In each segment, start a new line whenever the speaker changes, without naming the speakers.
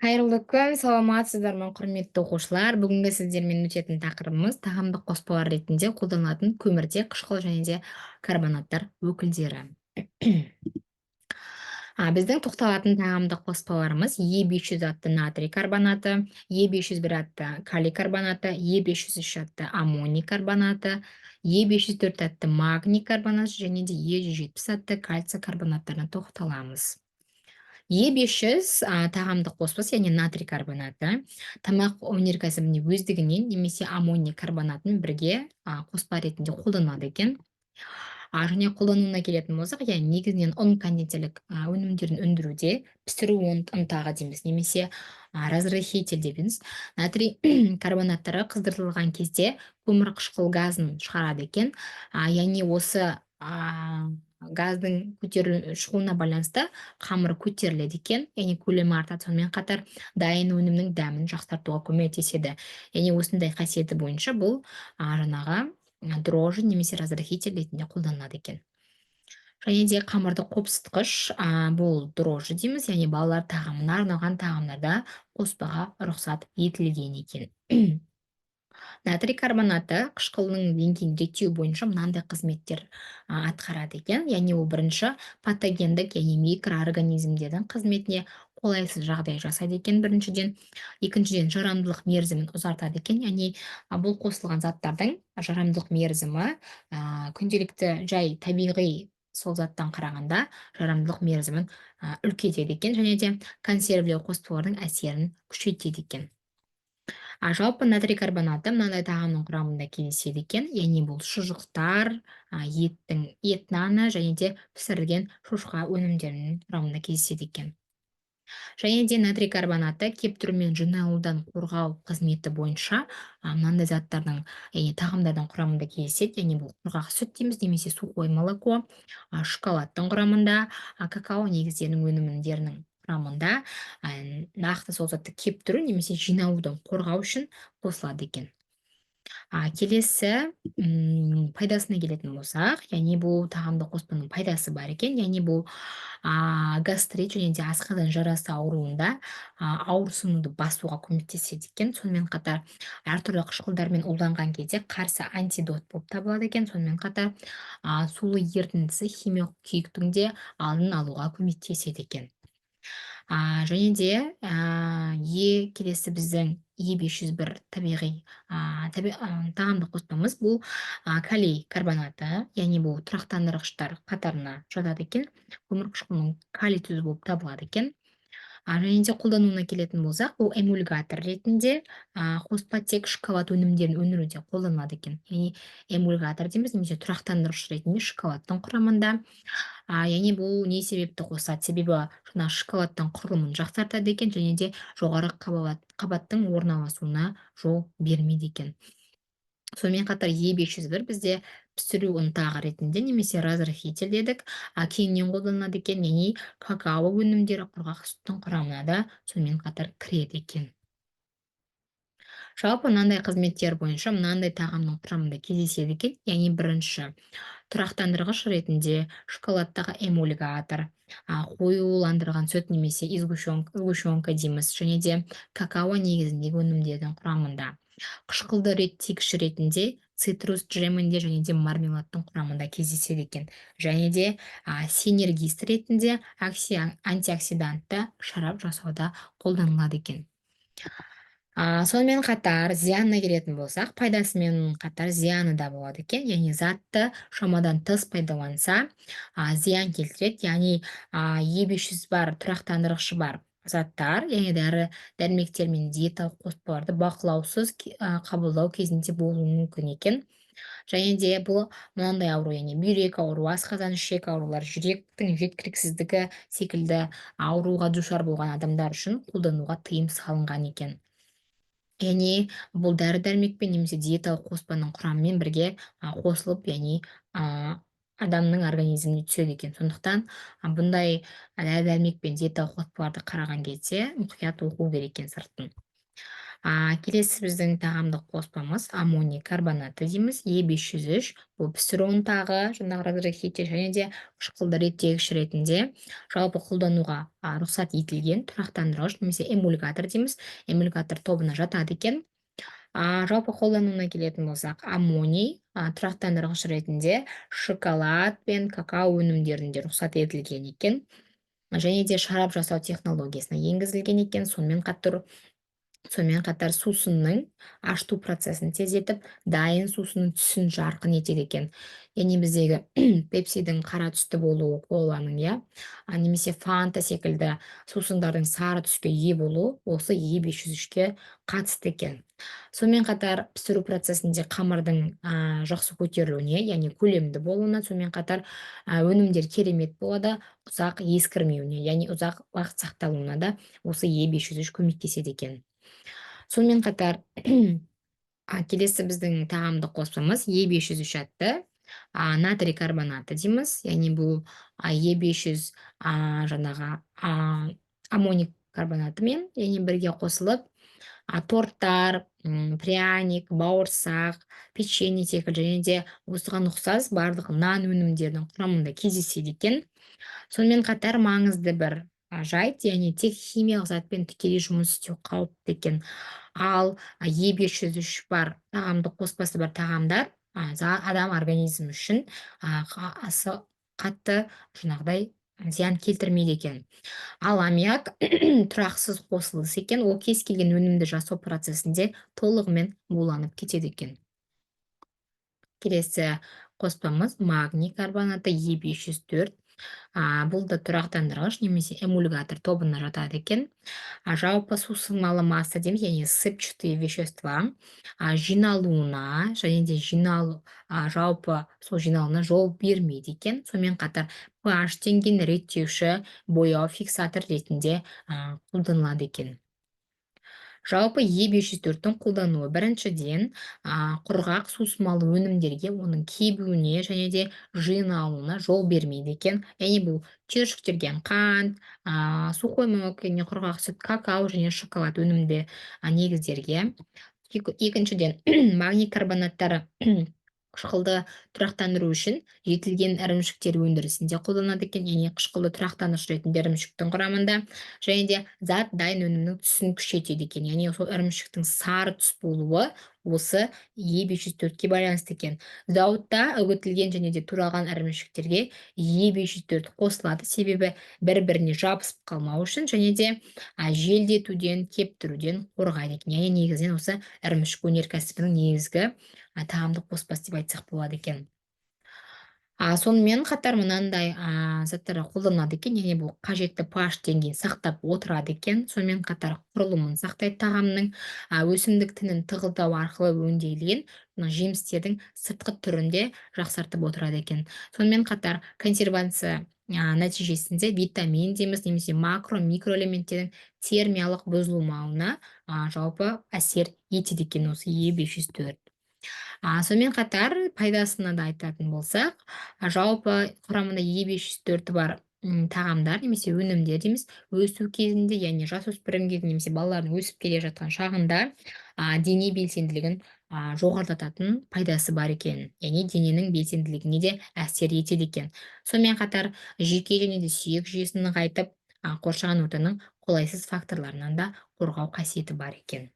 Қайырлы күн, саламатсыздар ма, құрметті оқушылар. Бүгінгі сіздермен өтетін тақырыбымыз тағамдық қоспалар ретінде қолданылатын көміртек, қышқыл және де карбонаттар өкілдері. Біздің тоқталатын тағамдық қоспаларымыз Е500 атты натрий карбонаты, Е501 атты калий карбонаты, Е503 атты аммоний карбонаты, Е504 атты магний карбонаты және де Е170 атты кальций карбонаттарына тоқталамыз. Е500 тағамдық қоспасы, яғни натрий карбонаты, тамақ өнеркәсібіне өздігінен немесе аммоний карбонатын бірге қоспа ретінде қолданылады екен. Және қолдануына келетін болсақ, яғни негізінен ұн кондитерлік өнімдерін өндіруде, пісіру ұнтағы дейміз, немесе разрыхитель дейміз. Натрий карбонаттары қыздырылған кезде көмір қышқыл газын шығарады екен. Яғни осы газдың шығуына байланысты қамыр көтеріледі екен, яғни көлемі артады. Сонымен қатар дайын өнімнің дәмін жақсартуға көмектеседі. Яғни осындай қасиеті бойынша бұл жаңағы дрожжи немесе разрыхитель ретінде қолданылады екен. Және де қамырды қопсытқыш, бұл дрожжи дейміз, яғни балалар тағамына арналған тағамдарда қоспаға рұқсат етілген екен. Натрий карбонаты қышқылының деңгейін реттеу бойынша мынандай қызметтер атқарады екен. Яғни ол бірінші патогендік, яғни микроорганизмдердің қызметіне қолайсыз жағдай жасайды екен біріншіден. Екіншіден, жарамдылық мерзімін ұзартады екен. Яғни бұл қосылған заттардың жарамдылық мерзімі күнделікті жай табиғи сол заттан қарағанда жарамдылық мерзімін үлкейтеді екен, және де консервілеу қоспалардың әсерін күшейтеді екен. Жалпы натрий карбонаты мынандай тағамның құрамында кездеседі екен. Яғни бұл шұжықтар, ет наны және де пісірілген шошқа өнімдерінің құрамында кездеседі екен. Және де натрий карбонаты кептіру мен жиналудан қорғау қызметі бойынша мынандай заттардың, яғни тағамдардың құрамында кездеседі. Яғни бұл құрғақ сүт дейміз, немесе сухое молоко, шоколадтың құрамында, какао негіздерінің өнімдерінің құрамында нақты сол затты кептіру немесе жиналудан қорғау үшін қосылады екен. Келесі пайдасына келетін болсақ, яғни бұл тағамдық қоспаның пайдасы бар екен. Яғни бұл гастрит және де асқазан жарасы ауруында ауырсынуды басуға көмектеседі екен. Сонымен қатар әртүрлі қышқылдармен уланған кезде қарсы антидот болып табылады екен. Сонымен қатар сулы ерітіндісі химиялық күйіктің де алдын алуға көмектеседі екен. Және де келесі біздің Е501 табиғи тағамдық қоспамыз бұл калий карбонаты, яғни бұл тұрақтандырғыштар қатарына жатады екен. Көмір қышқылының калий тұзы болып табылады екен. Және де қолдануына келетін болсақ, бұл эмульгатор ретінде қоспа тек шоколад өнімдерін өндіруде қолданылады екен. Яғни эмульгатор дейміз, немесе тұрақтандырғыш ретінде шоколадтың құрамында. Яғни бұл не себепті қосады? Себебі жаңа шоколадтың құрылымын жақсартады екен, және де жоғары қабаттың орналасуына жол бермейді екен. Сонымен қатар Е501 бізде пісіру ұнтағы ретінде немесе разрыхитель дедік, кеңінен қолданылады екен, яғни какао өнімдері, құрғақ сүттің құрамына да сонымен қатар кіреді екен. Жалпы мынандай қызметтер бойынша мынандай тағамның құрамында кездеседі екен. Яғни бірінші, тұрақтандырғыш ретінде шоколадтағы эмульгатор, қоюландырған сүт немесе сгущенка дейміз, және де какао негізіндегі өнімдердің құрамында. Қышқылды реттегіш ретінде цитрус джемінде және де мармеладтың құрамында кездеседі екен. Және де синергист ретінде антиоксидантты шарап жасауда қолданылады екен. Сонымен қатар зиянына келетін болсақ, пайдасымен қатар зияны да болады екен. Яғни затты шамадан тыс пайдаланса, зиян келтіреді. Яғни Е500 бар, тұрақтандырғышы бар заттар, яғни дәрмектер мен диеталық қоспаларды бақылаусыз қабылдау кезінде болуы мүмкін екен. Және де бұл мынандай ауру, яғни бүйрек ауруы, асқазан ішек аурулар, жүректің жеткіліксіздігі секілді ауруға душар болған адамдар үшін қолдануға тыйым салынған екен. Яғни бұл дәрі-дәрмекпен немесе диеталық қоспаның құрамымен бірге қосылып, яғни адамның организміне түседі екен. Сондықтан бұндай дәрі-дәрмек пен диеталық қоспаларды қараған кезде мұқият оқу керек екен сыртын. Келесі біздің тағамдық қоспамыз аммоний карбонаты дейміз. Е503 бұл пісіру ұнтағы, жаңағы разрыхитель және де қышқылды реттегіш ретінде жалпы қолдануға рұқсат етілген тұрақтандырғыш немесе эмульгатор дейміз. Эмульгатор тобына жатады екен. Жалпы қолдануына келетін болсақ, аммоний тұрақтандырғыш ретінде шоколад пен какао өнімдерінде рұқсат етілген екен. Және де шарап жасау технологиясына енгізілген екен. Сонымен қатар сусынның ашыту процесін тездетіп, дайын сусынның түсін жарқын етеді екен. Яғни біздегі пепсидің қара түсті болуы, коланың, иә, немесе фанта секілді сусындардың сары түске ие болуы осы Е503-ке қатысты екен. Сонымен қатар пісіру процесінде қамырдың жақсы көтерілуіне, яғни көлемді болуына, сонымен қатар өнімдер керемет болады, ұзақ ескірмеуіне, яғни ұзақ уақыт сақталуына да осы Е503 көмектеседі екен. Сонымен қатар келесі біздің тағамдық қоспамыз Е503 атты натрий карбонаты дейміз. Яғни бұл Е500 жаңағы аммоний карбонатымен яғни бірге қосылып торттар, пряник, бауырсақ, печенье секілді және де осыған ұқсас барлық нан өнімдерінің құрамында кездеседі екен. Сонымен қатар маңызды бір жайт, яғни тек химиялық затпен тікелей жұмыс істеу қауіпті екен. Ал Е503 бар тағамдық қоспасы бар тағамдар адам организмі үшін аса қатты жаңағыдай зиян келтірмейді екен. Ал аммиак тұрақсыз қосылыс екен, ол кез келген өнімді жасау процесінде толығымен буланып кетеді екен. Келесі қоспамыз магний карбонаты Е504. Бұл да тұрақтандырғыш немесе эмульгатор тобына жатады екен. Жалпы сусыналы масса дейміз, яғни сыпчатые вещества жиналуына және де жалпы сол жиналуына жол бермейді екен. Сонымен қатар pH деңгейін реттеуші бояу фиксатор ретінде қолданылады екен. Жалпы Е504-тің қолдануы біріншіден құрғақ сусымалы өнімдерге оның кебуіне және де жиналуына жол бермейді екен. Яғни бұл түйіршіктелген қант, сухой молоко, құрғақ сүт, какао және шоколад өнімді негіздерге. Екіншіден, магний карбонаттары қышқылды тұрақтандыру үшін жетілген ірімшіктер өндірісінде қолданады екен, яғни қышқылды тұрақтандырушы ретінде ірімшіктің құрамында, және де зат дайын өнімнің түсін күшейтеді екен, яғни сол ірімшіктің сары түс болуы осы Е504-ке байланысты екен. Зауытта үгітілген және де туралған ірімшіктерге Е504 қосылады, себебі бір-біріне жабысып қалмау үшін және де желдетуден, кептіруден қорғайды екен. Яғни негізінен осы ірімшік өнеркәсібінің негізгі тағамдық қоспасы деп айтсақ болады екен. Сонымен қатар мынандай заттар қолданады екен, яғни бұл қажетті pH деңгейін сақтап отырады екен. Сонымен қатар құрылымын сақтайды тағамның, өсімдік тінін тығыздау арқылы өңделген жемістердің сыртқы түрінде жақсартып отырады екен. Сонымен қатар консервация нәтижесінде витамин дейміз, немесе макро микроэлементтердің термиялық бұзылмауына жалпы әсер етеді екен осы Е504. Сонымен қатар пайдасына да айтатын болсақ, жалпы құрамында Е504 бар тағамдар немесе өнімдер дейміз, өсу кезінде, яғни жасөспірім кезінде немесе балалардың өсіп келе жатқан шағында дене белсенділігін жоғарлататын пайдасы бар екен. Яғни дененің белсенділігіне де әсер етеді екен. Сонымен қатар жүйке және де сүйек жүйесін нығайтып, қоршаған ортаның қолайсыз факторларынан да қорғау қасиеті бар екен.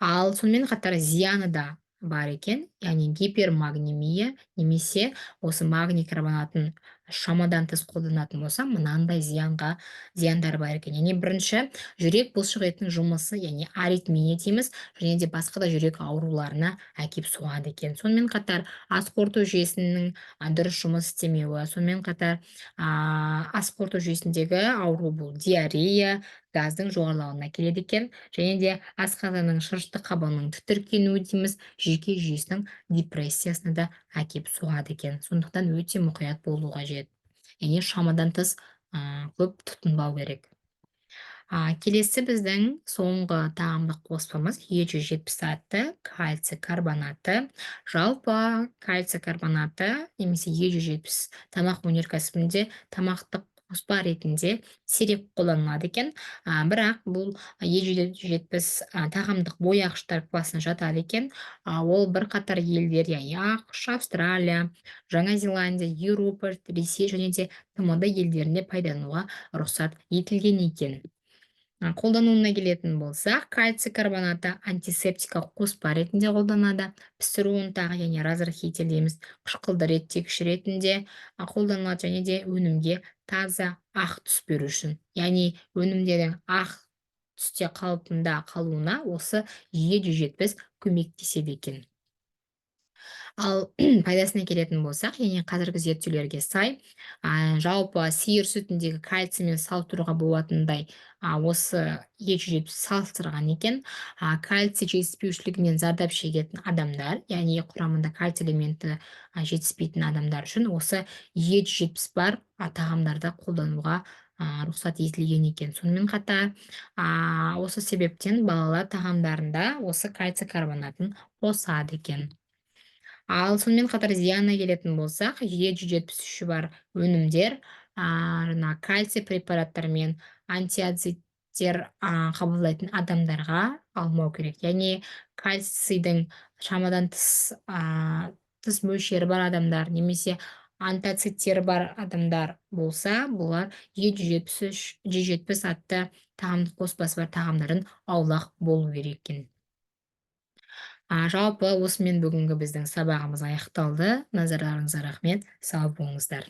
Ал сонымен қатар зияны да бар екен, яғни гипермагнемия немесе осы магний карбонатын шамадан тыс қолданатын болса, мынандай зияндар бар екен. Яғни бірінші, жүрек бұлшық етінің жұмысы, яғни аритмия дейміз, және де басқа да жүрек ауруларына әкеп соғады екен. Сонымен қатар ас қорыту жүйесінің дұрыс жұмыс істемеуі, сонымен қатар ас қорыту жүйесіндегі ауру бұл диарея, газдың жоғарылауына келеді екен, және де асқазанның шырышты қабығының тітіркенуі дейміз, жүйке жүйесінің депрессиясына да әкеп соғады екен. Сондықтан өте мұқият болу қажет. Яғни шамадан тыс көп тұтынбау керек. Келесі біздің соңғы тағамдық қоспамыз Е170 атты кальций карбонаты. Жалпы кальций карбонаты немесе Е170 тамақ өнеркәсібінде тамақтық қоспа ретінде сирек қолданылады екен. Бірақ бұл Е770 тағамдық бояғыштар классына жатады екен. Ол бірқатар елдер, яғни ақш, Австралия, Жаңа Зеландия, Еуропа, Ресей және де тмд елдерінде пайдалануға рұқсат етілген екен. Қолдануына келетін болсақ, кальций карбонаты антисептикалық қоспа ретінде қолданады. Пісіру ұнтағы және разрыхитель дейміз, қышқылды реттегіш ретінде қолданылады және де өнімге таза ақ түс беру үшін. Яғни өнімдердің ақ түсте қалпында қалуына осы Е170 көмектеседі екен. Ал пайдасына келетін болсақ, және қазіргі зерттеулерге сай, жалпы сиыр сүтіндегі кальциймен салыстыруға болатындай, осы Е170 салыстырған екен. Кальций жетіспеушілігінен зардап шегетін адамдар, яғни құрамында кальций элементі жетіспейтін адамдар үшін осы Е170 бар тағамдарды қолдануға рұқсат етілген екен. Сонымен қатар, осы себептен балалар тағамдарында осы кальций карбонатын қосады екен. Ал сонымен қатар зиянына келетін болсақ, Е173 бар өнімдер, кальций препараттар мен антиоциттер қабылдайтын адамдарға алмау керек. Яғни кальцийдің шамадан тыс мөлшері бар адамдар немесе антоциттері бар адамдар болса, бұлар Е170 атты тағамдық қоспасы бар тағамдарын аулақ болу керек екен. Жалпы осымен бүгінгі біздің сабағымыз аяқталды. Назарларыңызға рахмет. Сау болыңыздар.